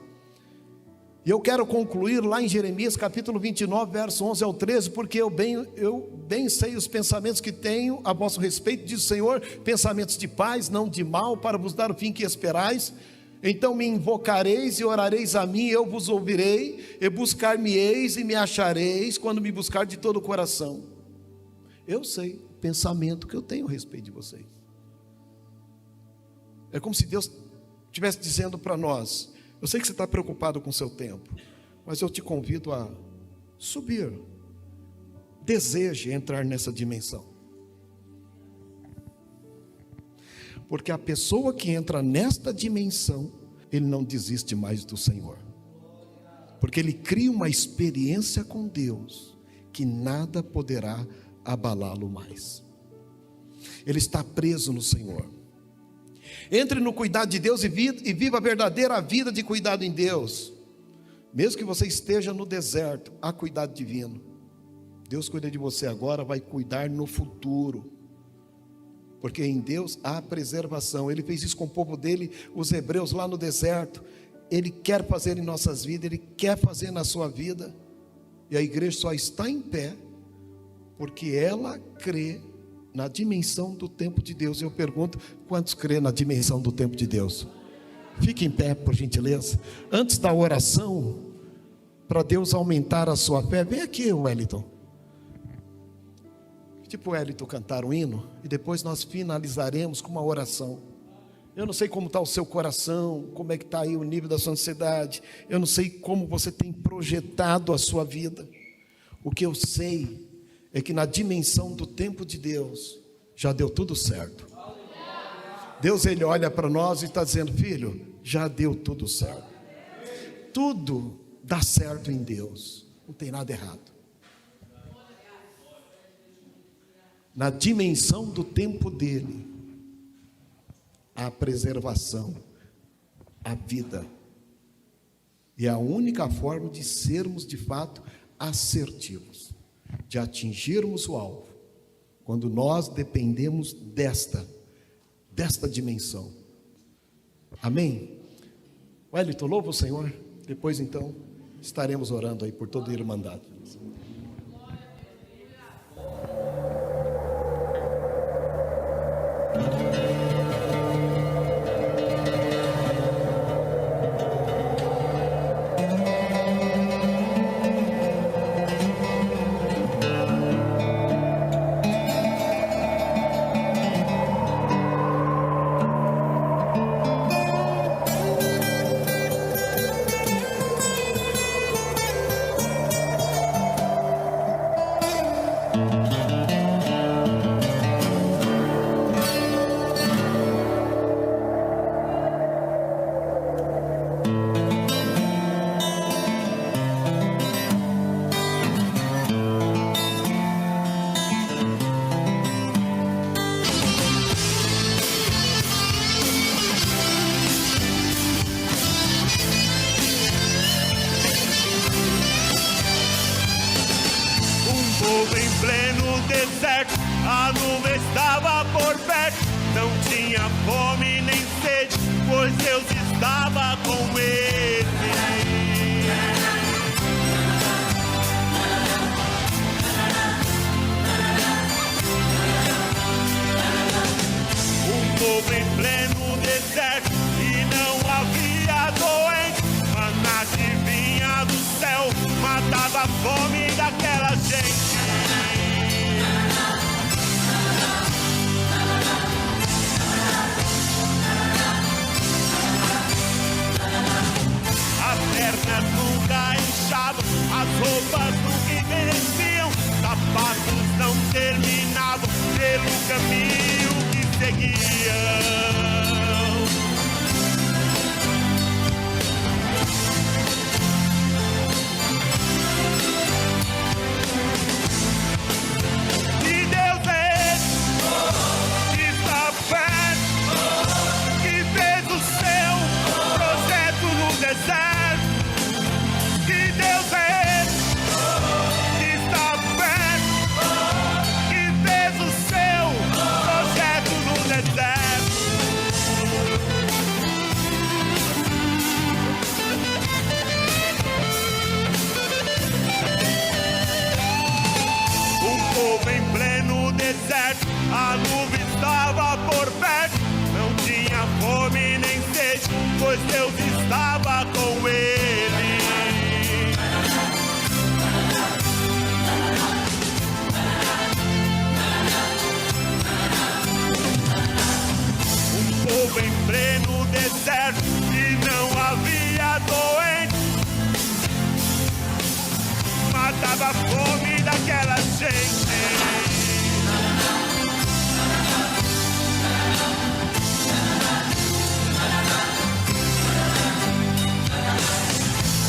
e eu quero concluir lá em Jeremias capítulo 29, verso 11 ao 13, porque eu bem sei os pensamentos que tenho a vosso respeito, diz o Senhor, pensamentos de paz, não de mal, para vos dar o fim que esperais. Então me invocareis e orareis a mim, eu vos ouvirei, e buscar-me-eis e me achareis, quando me buscar de todo o coração. Eu sei o pensamento que eu tenho a respeito de vocês. É como se Deus estivesse dizendo para nós: eu sei que você está preocupado com o seu tempo, mas eu te convido a subir. Deseje entrar nessa dimensão. Porque a pessoa que entra nesta dimensão, ele não desiste mais do Senhor. Porque ele cria uma experiência com Deus, que nada poderá abalá-lo mais. Ele está preso no Senhor. Entre no cuidado de Deus e viva a verdadeira vida de cuidado em Deus. Mesmo que você esteja no deserto, há cuidado divino. Deus cuida de você agora, vai cuidar no futuro. Porque em Deus há preservação. Ele fez isso com o povo dele, os hebreus lá no deserto. Ele quer fazer em nossas vidas, Ele quer fazer na sua vida. E a igreja só está em pé porque ela crê na dimensão do tempo de Deus. Eu pergunto, quantos crê na dimensão do tempo de Deus? Fique em pé, por gentileza. Antes da oração, para Deus aumentar a sua fé, vem aqui, Wellington. Tipo o Wellington cantar um hino, e depois nós finalizaremos com uma oração. Eu não sei como está o seu coração, como é que está aí o nível da sua ansiedade. Eu não sei como você tem projetado a sua vida. O que eu sei é que na dimensão do tempo de Deus, já deu tudo certo. Deus, Ele olha para nós e está dizendo: filho, já deu tudo certo. Tudo dá certo em Deus, não tem nada errado. Na dimensão do tempo dele, a preservação, a vida. E a única forma de sermos de fato assertivos, de atingirmos o alvo, quando nós dependemos desta dimensão. Amém? Wellington, louva o Senhor. Depois então estaremos orando aí por toda a irmandade. deserto, a nuvem estava por perto. Não tinha fome nem sede, pois Deus estava com ele. Um povo em pleno deserto e não havia doente. Maná que vinha do céu matava a fome daquela gente. As pernas nunca inchavam, as roupas nunca envelheciam, sapatos não terminavam pelo caminho que seguiam. E Deus é esse que está perto, que fez o seu projeto no deserto. Que Deus é esse que está perto, que fez o seu projeto no deserto. Um povo em pleno deserto, a nuvem estava por perto. Não tinha fome nem sede, pois Deus estava com ele. Um povo em pleno deserto e não havia doente, matava a fome daquela gente.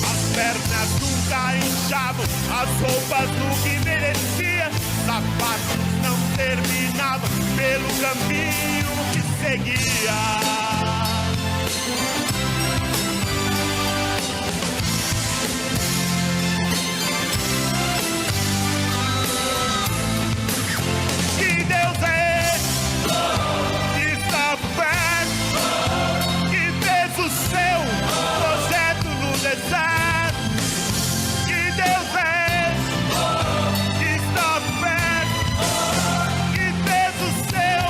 As pernas nunca inchavam, as roupas nunca envelheciam, sapatos não terminavam pelo caminho que seguia. Que Deus é esse que está perto, que fez o seu projeto no deserto. Que Deus é esse que está perto, que fez o seu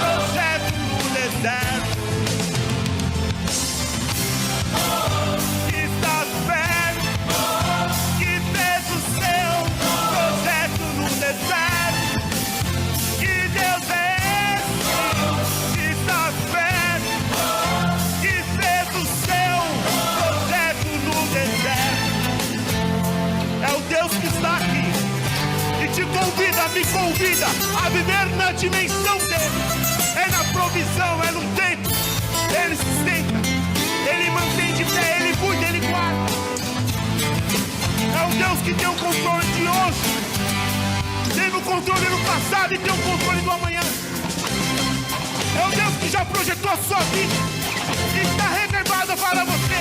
projeto no deserto. Que está perto, que fez o seu projeto no deserto. Que Deus é esse que está perto, que fez o seu projeto no deserto. É o Deus que está aqui e te convida, me convida a viver na dimensão dele. É na provisão, é no tempo. Ele sustenta, ele mantém de pé, ele cuida, ele guarda. É o Deus que tem o controle de hoje, teve o controle no passado e tem o controle do amanhã. É o Deus que já projetou a sua vida e está reservado para você.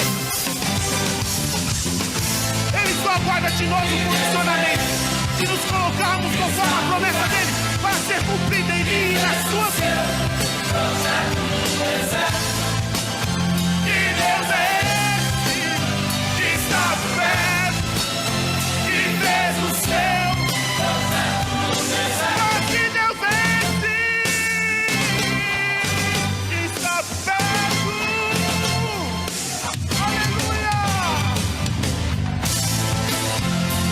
Ele só aguarda de nós o posicionamento, de nos colocarmos conforme a promessa dele para ser cumprida em mim e na sua vida. Que Deus é esse que está perto, que fez o seu. Que Deus é esse que está perto. Aleluia!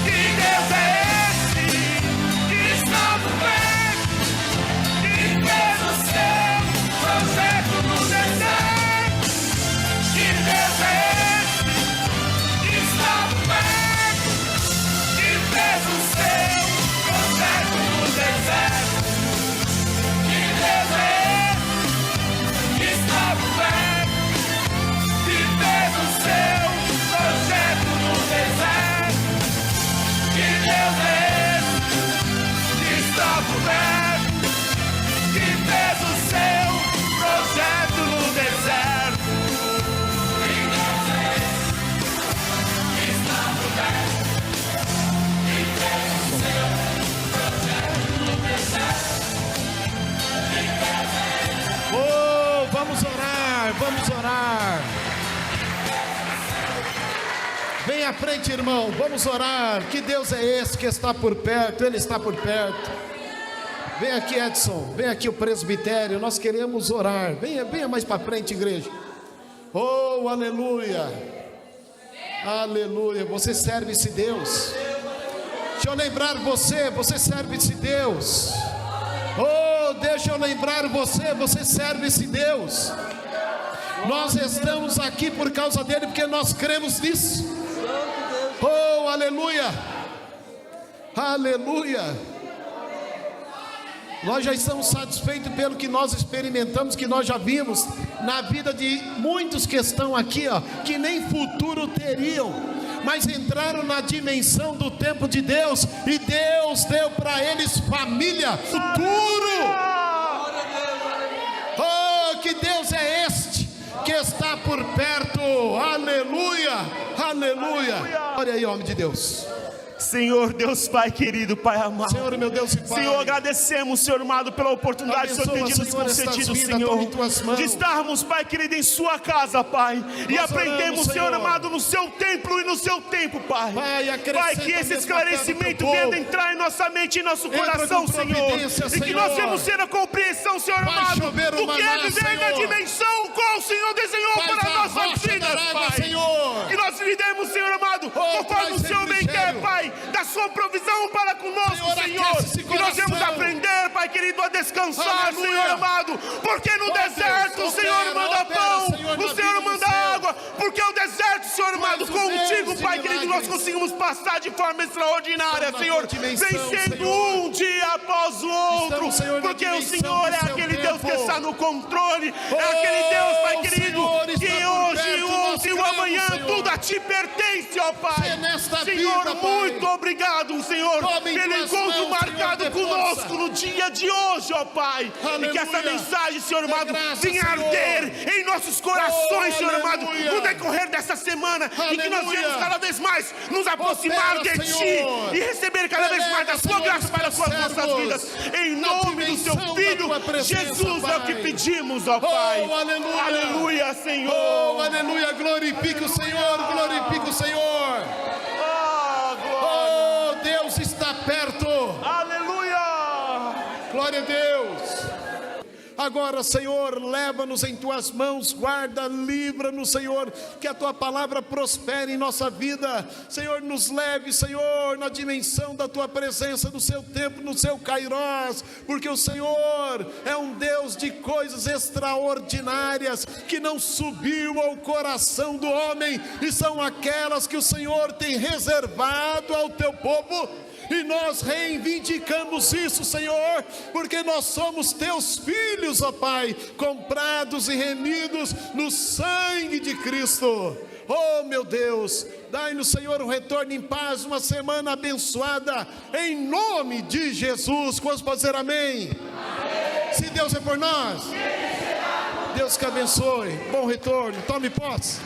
Que Deus é esse que está perto, que fez o seu projeto no deserto. Vem à frente, irmão, vamos orar. Que Deus é esse que está por perto? Ele está por perto. Vem aqui, Edson, vem aqui o presbitério, nós queremos orar. Venha mais para frente, igreja. Oh, aleluia. Aleluia, você serve esse Deus. Deixa eu lembrar você serve esse Deus. Oh, deixa eu lembrar você serve esse Deus. Nós estamos aqui por causa dele, porque nós cremos nisso. Oh, aleluia. Aleluia. Nós já estamos satisfeitos pelo que nós experimentamos, que nós já vimos na vida de muitos que estão aqui, ó, que nem futuro teriam, mas entraram na dimensão do tempo de Deus, e Deus deu para eles família, futuro. Oh, que Deus é este que está por perto. Aleluia, aleluia. Olha aí, homem de Deus. Senhor Deus Pai querido, Pai amado, Senhor meu Deus e Pai, Senhor, agradecemos, Senhor amado, pela oportunidade que o Senhor tem nos concedido, Senhor, de estarmos, Pai querido, em sua casa, Pai, e aprendemos, Senhor amado, no seu templo e no seu tempo, Pai. Pai, que esse esclarecimento venha entrar em nossa mente e em nosso coração, Senhor, e que nós vamos ter a compreensão, Senhor amado, do que é viver na dimensão qual o Senhor desenhou para nossas vidas, Pai. Que nós vivemos, Senhor amado, conforme o Senhor bem quer, Pai, da sua provisão para conosco, Senhor, que nós vamos aprender, Pai querido, a descansar, aleluia, Senhor amado, porque no deserto o Senhor manda pão, o Senhor manda água, porque o deserto, Senhor amado, contigo, Pai querido, nós conseguimos passar de forma extraordinária, Senhor, vencendo um dia após o outro, porque o Senhor é aquele Deus que está no controle, é aquele Deus, Pai querido, que hoje, ontem e o amanhã tudo a ti pertence, ó Pai. Senhor, muito obrigado, Senhor, pelo encontro marcado conosco no dia de hoje, ó Pai. E que essa mensagem, Senhor amado, venha arder em nossos corações, Senhor amado, no decorrer dessa semana, e que nós venhamos cada vez mais nos aproximar de Ti e receber cada vez mais da Sua graça para as nossas vidas. Em nome do Seu Filho, Jesus, é o que pedimos, ó Pai. Aleluia, Senhor. Oh, aleluia, glorifique o Senhor, glorifique o Senhor. Oh, Deus está perto. Aleluia. Glória a Deus. Agora, Senhor, leva-nos em Tuas mãos, guarda, livra-nos, Senhor, que a Tua palavra prospere em nossa vida. Senhor, nos leve, Senhor, na dimensão da Tua presença, no Seu tempo, no Seu Kairós, porque o Senhor é um Deus de coisas extraordinárias, que não subiu ao coração do homem, e são aquelas que o Senhor tem reservado ao Teu povo. E nós reivindicamos isso, Senhor, porque nós somos Teus filhos, ó Pai, comprados e remidos no sangue de Cristo. Oh, meu Deus, dai-nos, Senhor, um retorno em paz, uma semana abençoada, em nome de Jesus. Quantos podem dizer amém? Amém. Se Deus é por nós, Deus que abençoe. Bom retorno, tome posse.